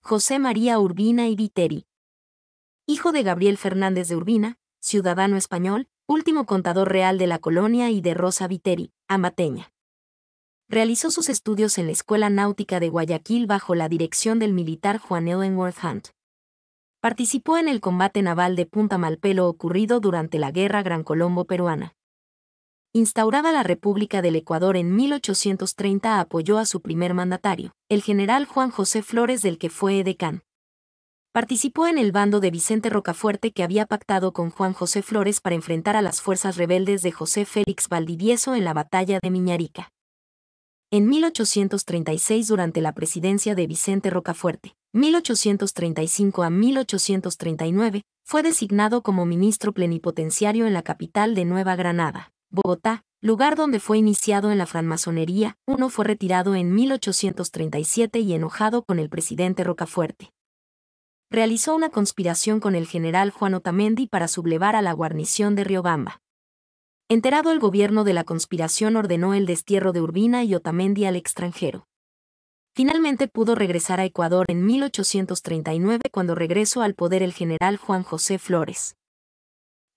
José María Urbina y Viteri. Hijo de Gabriel Fernández de Urbina, ciudadano español, último contador real de la colonia, y de Rosa Viteri, amateña. Realizó sus estudios en la Escuela Náutica de Guayaquil bajo la dirección del militar Juan Ellenworth Hunt. Participó en el combate naval de Punta Malpelo ocurrido durante la Guerra Gran Colombo peruana. Instaurada la República del Ecuador en 1830, apoyó a su primer mandatario, el general Juan José Flores, del que fue edecán. Participó en el bando de Vicente Rocafuerte, que había pactado con Juan José Flores para enfrentar a las fuerzas rebeldes de José Félix Valdivieso en la batalla de Miñarica. En 1836, durante la presidencia de Vicente Rocafuerte, 1835 a 1839, fue designado como ministro plenipotenciario en la capital de Nueva Granada, Bogotá, lugar donde fue iniciado en la francmasonería. Fue retirado en 1837 y, enojado con el presidente Rocafuerte, realizó una conspiración con el general Juan Otamendi para sublevar a la guarnición de Riobamba. Enterado el gobierno de la conspiración, ordenó el destierro de Urbina y Otamendi al extranjero. Finalmente pudo regresar a Ecuador en 1839, cuando regresó al poder el general Juan José Flores.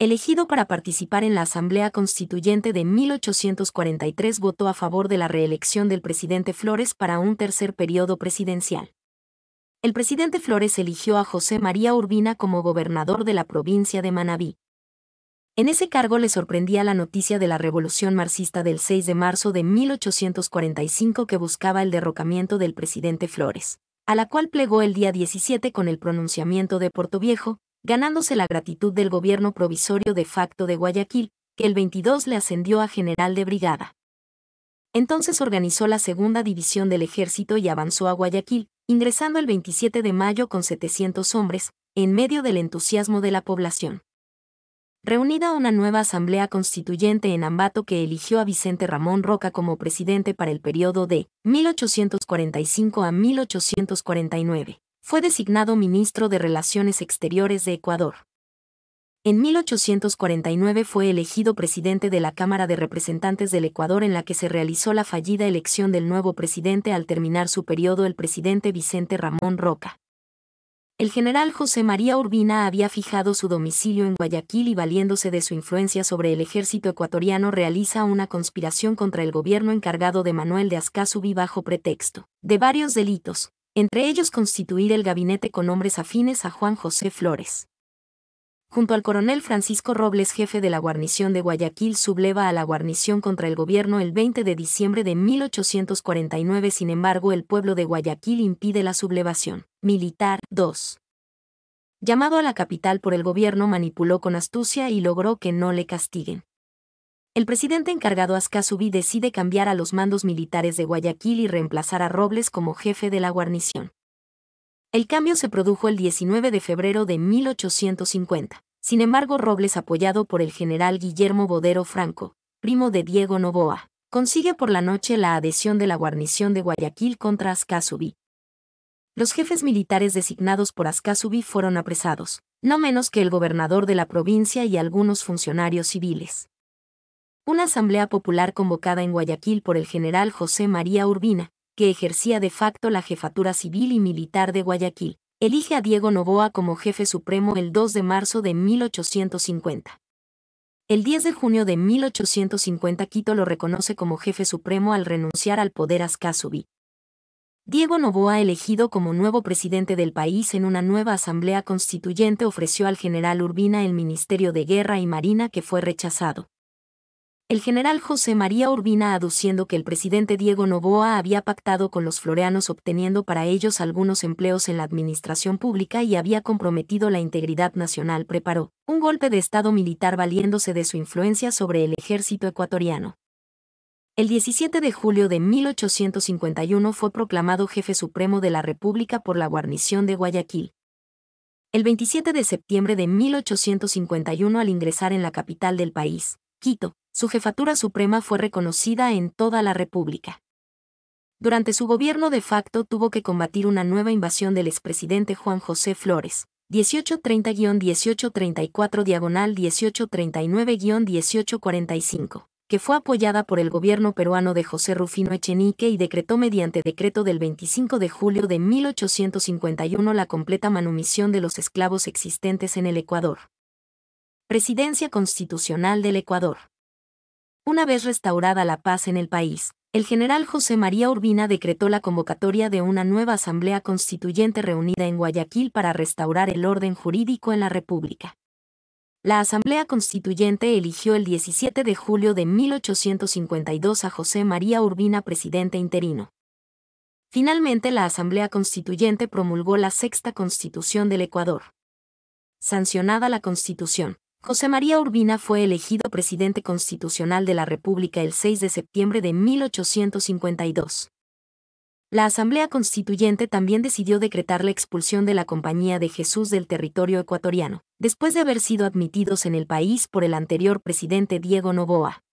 Elegido para participar en la Asamblea Constituyente de 1843, votó a favor de la reelección del presidente Flores para un tercer periodo presidencial. El presidente Flores eligió a José María Urbina como gobernador de la provincia de Manabí. En ese cargo le sorprendía la noticia de la Revolución Marxista del 6 de marzo de 1845, que buscaba el derrocamiento del presidente Flores, a la cual plegó el día 17 con el pronunciamiento de Portoviejo, ganándose la gratitud del gobierno provisorio de facto de Guayaquil, que el 22 le ascendió a general de brigada. Entonces organizó la segunda división del ejército y avanzó a Guayaquil, ingresando el 27 de mayo con 700 hombres, en medio del entusiasmo de la población. Reunida una nueva Asamblea Constituyente en Ambato, que eligió a Vicente Ramón Roca como presidente para el periodo de 1845 a 1849, fue designado ministro de Relaciones Exteriores de Ecuador. En 1849 fue elegido presidente de la Cámara de Representantes del Ecuador, en la que se realizó la fallida elección del nuevo presidente al terminar su periodo el presidente Vicente Ramón Roca. El general José María Urbina había fijado su domicilio en Guayaquil y, valiéndose de su influencia sobre el ejército ecuatoriano, realiza una conspiración contra el gobierno encargado de Manuel de Ascasubi bajo pretexto de varios delitos, entre ellos constituir el gabinete con hombres afines a Juan José Flores. Junto al coronel Francisco Robles, jefe de la guarnición de Guayaquil, subleva a la guarnición contra el gobierno el 20 de diciembre de 1849. Sin embargo, el pueblo de Guayaquil impide la sublevación militar. 2. Llamado a la capital por el gobierno, manipuló con astucia y logró que no le castiguen. El presidente encargado Ascasubi decide cambiar a los mandos militares de Guayaquil y reemplazar a Robles como jefe de la guarnición. El cambio se produjo el 19 de febrero de 1850. Sin embargo, Robles, apoyado por el general Guillermo Bodero Franco, primo de Diego Noboa, consigue por la noche la adhesión de la guarnición de Guayaquil contra Ascasubi. Los jefes militares designados por Ascasubi fueron apresados, no menos que el gobernador de la provincia y algunos funcionarios civiles. Una asamblea popular convocada en Guayaquil por el general José María Urbina, que ejercía de facto la jefatura civil y militar de Guayaquil, elige a Diego Noboa como jefe supremo el 2 de marzo de 1850. El 10 de junio de 1850 Quito lo reconoce como jefe supremo al renunciar al poder Ascasubi. Diego Noboa, elegido como nuevo presidente del país en una nueva asamblea constituyente, ofreció al general Urbina el Ministerio de Guerra y Marina, que fue rechazado. El general José María Urbina, aduciendo que el presidente Diego Noboa había pactado con los floreanos obteniendo para ellos algunos empleos en la administración pública y había comprometido la integridad nacional, preparó un golpe de estado militar valiéndose de su influencia sobre el ejército ecuatoriano. El 17 de julio de 1851 fue proclamado jefe supremo de la República por la guarnición de Guayaquil. El 27 de septiembre de 1851, al ingresar en la capital del país, Quito, su jefatura suprema fue reconocida en toda la República. Durante su gobierno de facto tuvo que combatir una nueva invasión del expresidente Juan José Flores, 1830-1834 /1839-1845, que fue apoyada por el gobierno peruano de José Rufino Echenique y decretó mediante decreto del 25 de julio de 1851 la completa manumisión de los esclavos existentes en el Ecuador. Presidencia Constitucional del Ecuador. Una vez restaurada la paz en el país, el general José María Urbina decretó la convocatoria de una nueva Asamblea Constituyente reunida en Guayaquil para restaurar el orden jurídico en la República. La Asamblea Constituyente eligió el 17 de julio de 1852 a José María Urbina presidente interino. Finalmente, la Asamblea Constituyente promulgó la Sexta Constitución del Ecuador. Sancionada la Constitución, José María Urbina fue elegido presidente constitucional de la República el 6 de septiembre de 1852. La Asamblea Constituyente también decidió decretar la expulsión de la Compañía de Jesús del territorio ecuatoriano, después de haber sido admitidos en el país por el anterior presidente Diego Noboa.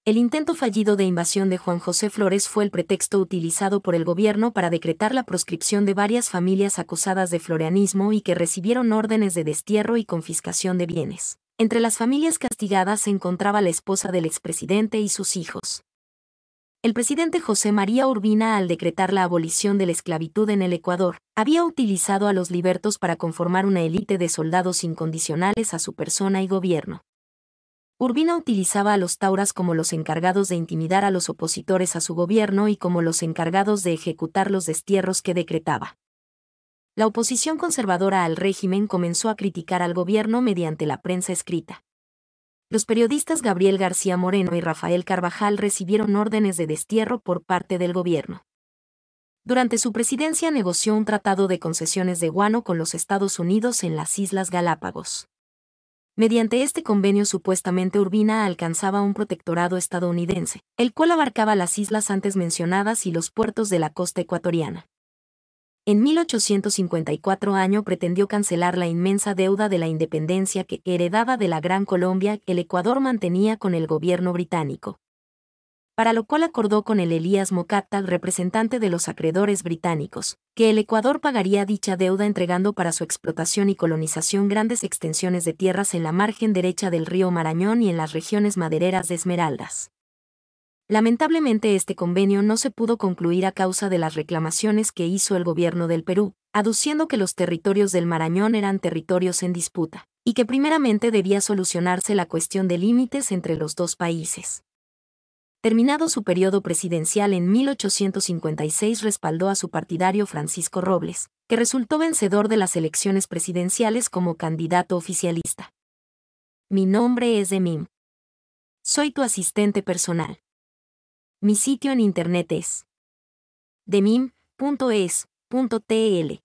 El intento fallido de invasión de Juan José Flores fue el pretexto utilizado por el gobierno para decretar la proscripción de varias familias acusadas de floreanismo y que recibieron órdenes de destierro y confiscación de bienes. Entre las familias castigadas se encontraba la esposa del expresidente y sus hijos. El presidente José María Urbina, al decretar la abolición de la esclavitud en el Ecuador, había utilizado a los libertos para conformar una élite de soldados incondicionales a su persona y gobierno. Urbina utilizaba a los tauras como los encargados de intimidar a los opositores a su gobierno y como los encargados de ejecutar los destierros que decretaba. La oposición conservadora al régimen comenzó a criticar al gobierno mediante la prensa escrita. Los periodistas Gabriel García Moreno y Rafael Carvajal recibieron órdenes de destierro por parte del gobierno. Durante su presidencia negoció un tratado de concesiones de guano con los Estados Unidos en las Islas Galápagos. Mediante este convenio supuestamente Urbina alcanzaba un protectorado estadounidense, el cual abarcaba las islas antes mencionadas y los puertos de la costa ecuatoriana. En 1854 pretendió cancelar la inmensa deuda de la independencia que, heredada de la Gran Colombia, el Ecuador mantenía con el gobierno británico. Para lo cual acordó con el Elías Mocatta, representante de los acreedores británicos, que el Ecuador pagaría dicha deuda entregando para su explotación y colonización grandes extensiones de tierras en la margen derecha del río Marañón y en las regiones madereras de Esmeraldas. Lamentablemente este convenio no se pudo concluir a causa de las reclamaciones que hizo el gobierno del Perú, aduciendo que los territorios del Marañón eran territorios en disputa, y que primeramente debía solucionarse la cuestión de límites entre los dos países. Terminado su periodo presidencial en 1856 respaldó a su partidario Francisco Robles, que resultó vencedor de las elecciones presidenciales como candidato oficialista. Mi nombre es Demim. Soy tu asistente personal. Mi sitio en internet es demim.es.tl